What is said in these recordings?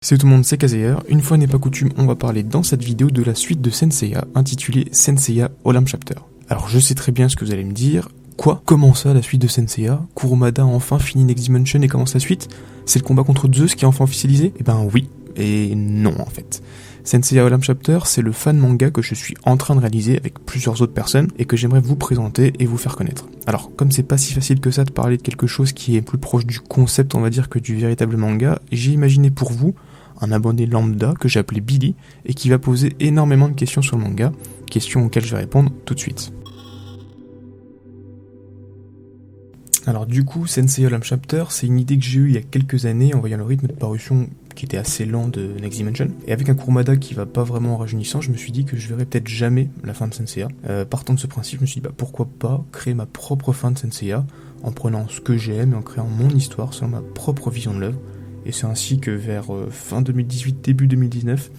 Salut tout le monde, c'est Kazeyer. Une fois n'est pas coutume, on va parler dans cette vidéo de la suite de Saint Seiya, intitulée Saint Seiya Olymp Chapter. Alors je sais très bien ce que vous allez me dire. Quoi? Comment ça, la suite de Saint Seiya? Kurumada a enfin fini Next Dimension et commence la suite? C'est le combat contre Zeus qui est enfin officialisé? Eh ben oui, et non en fait. Saint Seiya Olymp Chapter, c'est le fan manga que je suis en train de réaliser avec plusieurs autres personnes et que j'aimerais vous présenter et vous faire connaître. Alors, comme c'est pas si facile que ça de parler de quelque chose qui est plus proche du concept, on va dire, que du véritable manga, j'ai imaginé pour vous un abonné lambda que j'ai appelé Billy et qui va poser énormément de questions sur le manga, questions auxquelles je vais répondre tout de suite. Alors du coup, Saint Seiya Olymp Chapter, c'est une idée que j'ai eue il y a quelques années en voyant le rythme de parution qui était assez lent de Next Dimension. Et avec un Kurumada qui va pas vraiment en rajeunissant, je me suis dit que je verrais peut-être jamais la fin de Saint Seiya. Partant de ce principe, je me suis dit pourquoi pas créer ma propre fin de Saint Seiya en prenant ce que j'aime et en créant mon histoire selon ma propre vision de l'œuvre. Et c'est ainsi que vers fin 2018, début 2019,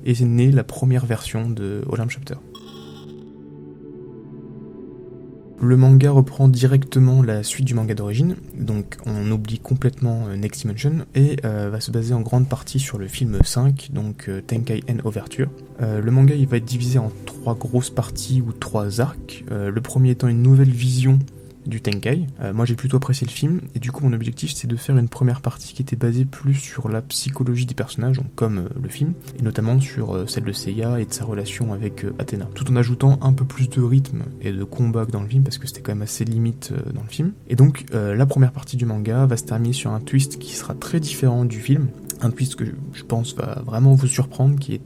est née la première version de Olymp Chapter. Le manga reprend directement la suite du manga d'origine, donc on oublie complètement Next Dimension, et va se baser en grande partie sur le film 5, donc Tenkai En Overture. Le manga il va être divisé en 3 grosses parties ou 3 arcs, le premier étant une nouvelle vision du Tenkai. Moi j'ai plutôt apprécié le film, et du coup mon objectif c'est de faire une première partie qui était basée plus sur la psychologie des personnages, donc comme le film, et notamment sur celle de Seiya et de sa relation avec Athéna, tout en ajoutant un peu plus de rythme et de combat que dans le film, parce que c'était quand même assez limite dans le film. Et donc la première partie du manga va se terminer sur un twist qui sera très différent du film, un twist que je pense va vraiment vous surprendre, qui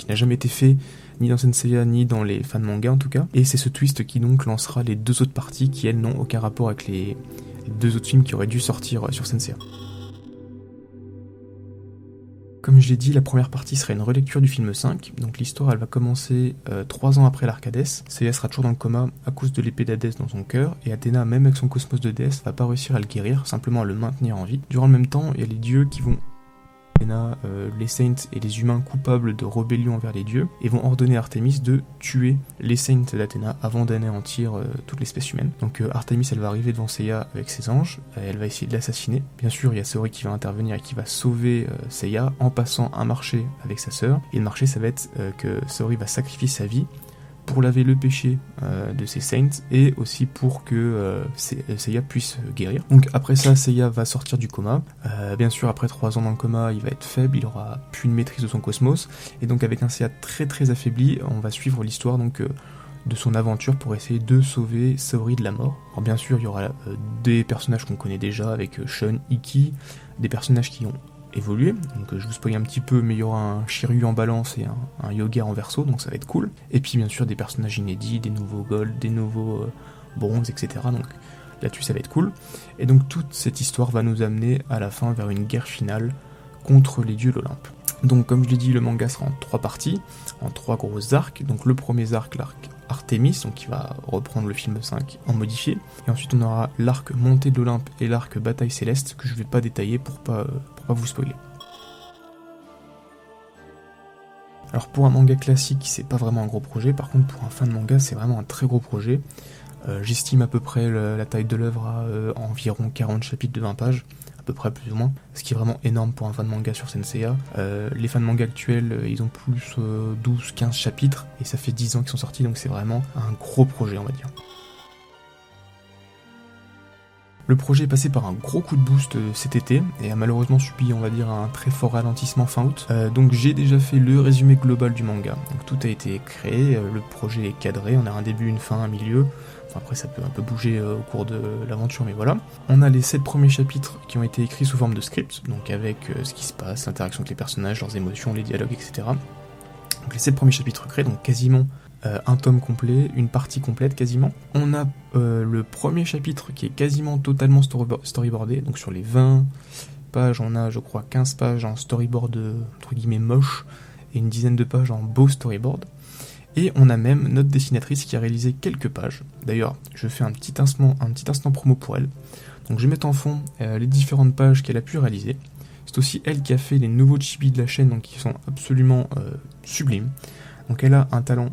n'a jamais été fait ni dans Saint Seiya, ni dans les fans manga en tout cas. Et c'est ce twist qui donc lancera les 2 autres parties qui elles n'ont aucun rapport avec les 2 autres films qui auraient dû sortir sur Saint Seiya. Comme je l'ai dit, la première partie sera une relecture du film 5, donc l'histoire elle va commencer 3 ans après l'arc Hadès. Seiya sera toujours dans le coma à cause de l'épée d'Hadès dans son cœur, et Athéna, même avec son cosmos de déesse, va pas réussir à le guérir, simplement à le maintenir en vie. Durant le même temps, il y a les dieux qui vont les Saints et les humains coupables de rébellion envers les dieux, et vont ordonner à Artemis de tuer les Saints d'Athéna avant d'anéantir toute l'espèce humaine. Donc Artemis elle va arriver devant Seiya avec ses anges, elle va essayer de l'assassiner. Bien sûr il y a Saori qui va intervenir et qui va sauver Seiya en passant un marché avec sa sœur, et le marché ça va être que Saori va sacrifier sa vie pour laver le péché de ses saints et aussi pour que Seiya puisse guérir. Donc après ça, Seiya va sortir du coma. Bien sûr, après 3 ans dans le coma, il va être faible, il aura plus une maîtrise de son cosmos. Et donc avec un Seiya très très affaibli, on va suivre l'histoire donc de son aventure pour essayer de sauver Saori de la mort. Alors bien sûr, il y aura des personnages qu'on connaît déjà avec Shun, Ikki, des personnages qui ont évolué, donc je vous spoil un petit peu, mais il y aura un Shiryu en balance et un Yoga en verso, donc ça va être cool. Et puis bien sûr des personnages inédits, des nouveaux Gold, des nouveaux bronzes, etc. Donc là-dessus ça va être cool. Et donc toute cette histoire va nous amener à la fin vers une guerre finale contre les dieux de l'Olympe. Donc comme je l'ai dit, le manga sera en 3 parties, en 3 gros arcs. Donc le premier arc, l'arc Artemis, donc qui va reprendre le film 5 en modifié. Et ensuite on aura l'arc Montée de l'Olympe et l'arc Bataille Céleste, que je vais pas détailler pour pas vous spoiler. Alors pour un manga classique, c'est pas vraiment un gros projet, par contre pour un fan de manga, c'est vraiment un très gros projet. J'estime à peu près la taille de l'œuvre à environ 40 chapitres de 20 pages, à peu près plus ou moins, ce qui est vraiment énorme pour un fan de manga sur Saint Seiya. Les fans de manga actuels, ils ont plus 12-15 chapitres, et ça fait 10 ans qu'ils sont sortis, donc c'est vraiment un gros projet on va dire. Le projet est passé par un gros coup de boost cet été et a malheureusement subi, on va dire, un très fort ralentissement fin août. Donc j'ai déjà fait le résumé global du manga. Donc tout a été créé, le projet est cadré, on a un début, une fin, un milieu. Enfin après ça peut un peu bouger au cours de l'aventure, mais voilà. On a les 7 premiers chapitres qui ont été écrits sous forme de script, donc avec ce qui se passe, l'interaction avec les personnages, leurs émotions, les dialogues, etc. Donc les 7 premiers chapitres créés, donc quasiment un tome complet, une partie complète quasiment. On a le premier chapitre qui est quasiment totalement storyboardé, donc sur les 20 pages, on a je crois 15 pages en storyboard entre guillemets moche et une dizaine de pages en beau storyboard. Et on a même notre dessinatrice qui a réalisé quelques pages. D'ailleurs, je fais un petit instant promo pour elle. Donc je vais mettre en fond les différentes pages qu'elle a pu réaliser. C'est aussi elle qui a fait les nouveaux chibis de la chaîne, donc qui sont absolument sublimes. Donc elle a un talent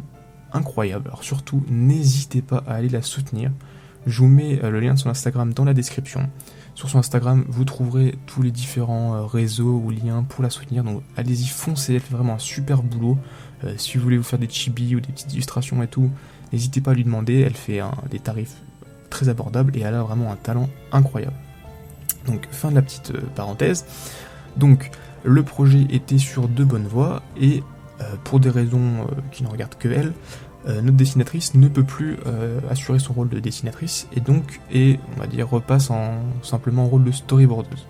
incroyable, alors surtout n'hésitez pas à aller la soutenir. Je vous mets le lien de son Instagram dans la description. Sur son Instagram, vous trouverez tous les différents réseaux ou liens pour la soutenir. Donc allez-y, foncez, elle fait vraiment un super boulot. Si vous voulez vous faire des chibis ou des petites illustrations et tout, n'hésitez pas à lui demander. Elle fait des tarifs très abordables et elle a vraiment un talent incroyable. Donc fin de la petite parenthèse. Donc le projet était sur de bonnes voies et pour des raisons qui ne regardent que elle, notre dessinatrice ne peut plus assurer son rôle de dessinatrice et on va dire repasse simplement en rôle de storyboardeuse.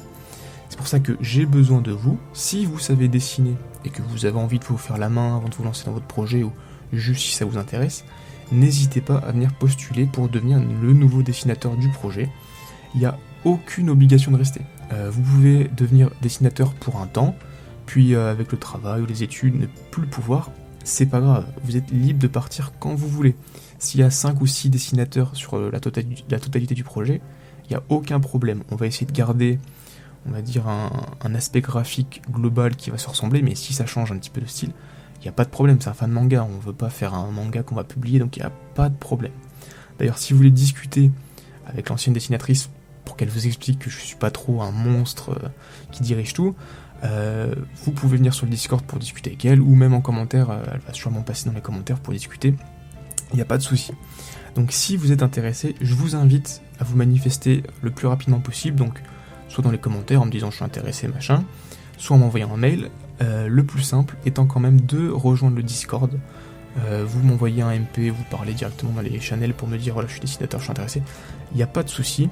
C'est pour ça que j'ai besoin de vous. Si vous savez dessiner et que vous avez envie de vous faire la main avant de vous lancer dans votre projet ou juste si ça vous intéresse, n'hésitez pas à venir postuler pour devenir le nouveau dessinateur du projet. Il n'y a aucune obligation de rester. Vous pouvez devenir dessinateur pour un temps, puis avec le travail ou les études, ne plus le pouvoir, c'est pas grave, vous êtes libre de partir quand vous voulez. S'il y a 5 ou 6 dessinateurs sur la totalité du projet, il n'y a aucun problème. On va essayer de garder, on va dire, un aspect graphique global qui va se ressembler, mais si ça change un petit peu de style, il n'y a pas de problème, c'est un fan manga, on ne veut pas faire un manga qu'on va publier, donc il n'y a pas de problème. D'ailleurs, si vous voulez discuter avec l'ancienne dessinatrice pour qu'elle vous explique que je suis pas trop un monstre qui dirige tout, vous pouvez venir sur le Discord pour discuter avec elle, ou même en commentaire, elle va sûrement passer dans les commentaires pour discuter, il n'y a pas de souci. Donc si vous êtes intéressé, je vous invite à vous manifester le plus rapidement possible, donc soit dans les commentaires en me disant je suis intéressé machin, soit en m'envoyant un mail, le plus simple étant quand même de rejoindre le Discord. Vous m'envoyez un MP, vous parlez directement dans les channels pour me dire voilà je suis dessinateur, je suis intéressé, il n'y a pas de souci.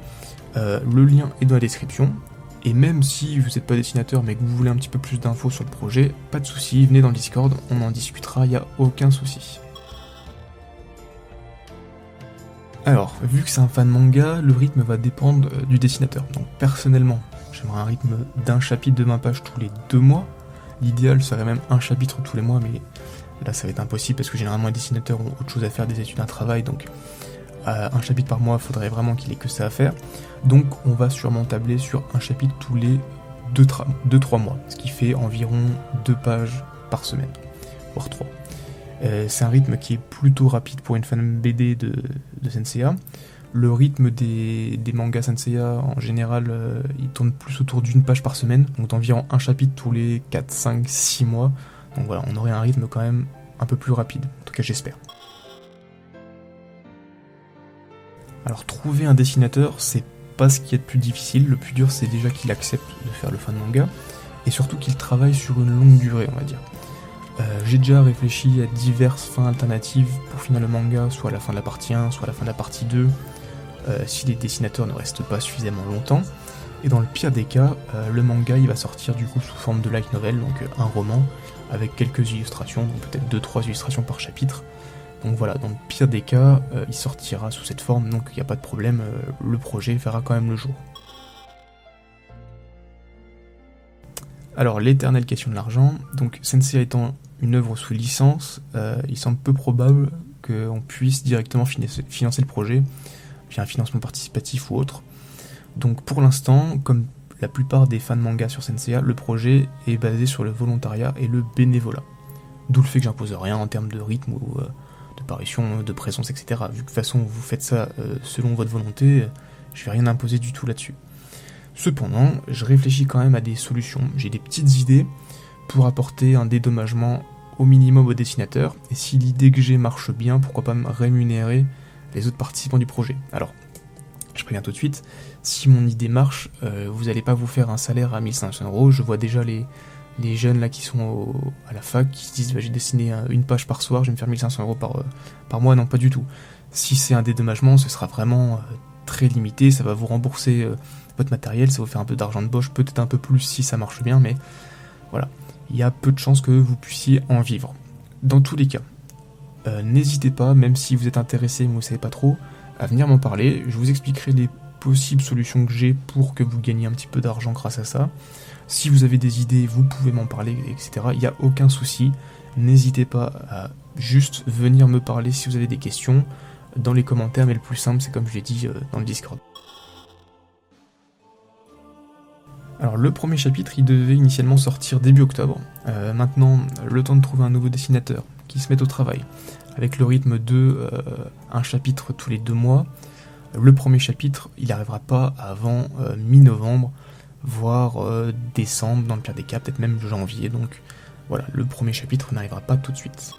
Le lien est dans la description, et même si vous n'êtes pas dessinateur mais que vous voulez un petit peu plus d'infos sur le projet, pas de souci, venez dans le Discord, on en discutera, il n'y a aucun souci. Alors, vu que c'est un fan manga, le rythme va dépendre du dessinateur. Donc personnellement, j'aimerais un rythme d'un chapitre de 20 pages tous les 2 mois. L'idéal serait même un chapitre tous les mois, mais là ça va être impossible parce que généralement les dessinateurs ont autre chose à faire, des études, un travail, donc un chapitre par mois, il faudrait vraiment qu'il ait que ça à faire. Donc on va sûrement tabler sur un chapitre tous les 2-3 mois, ce qui fait environ 2 pages par semaine, voire 3. C'est un rythme qui est plutôt rapide pour une fan BD de Senseiya. Le rythme des mangas Senseiya, en général, il tourne plus autour d'une page par semaine, donc d'environ un chapitre tous les 4, 5, 6 mois. Donc voilà, on aurait un rythme quand même un peu plus rapide, en tout cas j'espère. Alors trouver un dessinateur, c'est pas ce qui est le plus difficile, le plus dur c'est déjà qu'il accepte de faire le fan manga, et surtout qu'il travaille sur une longue durée, on va dire. J'ai déjà réfléchi à diverses fins alternatives pour finir le manga, soit à la fin de la partie 1, soit à la fin de la partie 2, si les dessinateurs ne restent pas suffisamment longtemps. Et dans le pire des cas, le manga il va sortir du coup sous forme de light novel, donc un roman, avec quelques illustrations, donc peut-être 2-3 illustrations par chapitre. Donc voilà, dans le pire des cas, il sortira sous cette forme, donc il n'y a pas de problème, le projet verra quand même le jour. Alors, l'éternelle question de l'argent, donc Senseiya étant une œuvre sous licence, il semble peu probable qu'on puisse directement financer le projet, via un financement participatif ou autre. Donc pour l'instant, comme la plupart des fans manga sur Senseiya, le projet est basé sur le volontariat et le bénévolat. D'où le fait que j'impose rien en termes de rythme ou de parution, de présence, etc. Vu que de toute façon vous faites ça selon votre volonté, je vais rien imposer du tout là-dessus. Cependant, je réfléchis quand même à des solutions, j'ai des petites idées pour apporter un dédommagement au minimum aux dessinateurs, et si l'idée que j'ai marche bien, pourquoi pas me rémunérer les autres participants du projet. Alors, je préviens tout de suite, si mon idée marche, vous n'allez pas vous faire un salaire à 1500 €, je vois déjà les jeunes là qui sont à la fac, qui se disent bah, j'ai dessiné une page par soir, je vais me faire 1500 € par mois, non pas du tout. Si c'est un dédommagement, ce sera vraiment très limité, ça va vous rembourser votre matériel, ça va vous faire un peu d'argent de poche, peut-être un peu plus si ça marche bien, mais voilà, il y a peu de chances que vous puissiez en vivre. Dans tous les cas, n'hésitez pas, même si vous êtes intéressé mais vous ne savez pas trop, à venir m'en parler, je vous expliquerai les possibles solutions que j'ai pour que vous gagniez un petit peu d'argent grâce à ça. Si vous avez des idées, vous pouvez m'en parler, etc. Il n'y a aucun souci, n'hésitez pas à juste venir me parler si vous avez des questions dans les commentaires, mais le plus simple c'est comme je l'ai dit dans le Discord. Alors le premier chapitre il devait initialement sortir début octobre, maintenant le temps de trouver un nouveau dessinateur qui se mette au travail, avec le rythme de un chapitre tous les 2 mois, Le premier chapitre, il n'arrivera pas avant mi-novembre, voire décembre, dans le pire des cas, peut-être même janvier, donc voilà, le premier chapitre n'arrivera pas tout de suite.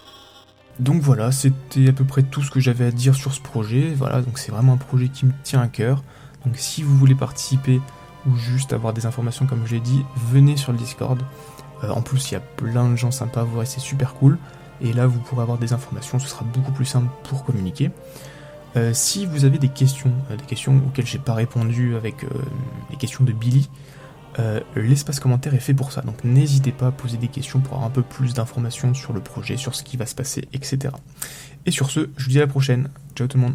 Donc voilà, c'était à peu près tout ce que j'avais à dire sur ce projet, voilà, donc c'est vraiment un projet qui me tient à cœur, donc si vous voulez participer ou juste avoir des informations comme je l'ai dit, venez sur le Discord, en plus il y a plein de gens sympas, vous restez super cool, et là vous pourrez avoir des informations, ce sera beaucoup plus simple pour communiquer. Si vous avez des questions auxquelles j'ai pas répondu avec les questions de Billy, l'espace commentaire est fait pour ça, donc n'hésitez pas à poser des questions pour avoir un peu plus d'informations sur le projet, sur ce qui va se passer, etc. Et sur ce, je vous dis à la prochaine. Ciao tout le monde.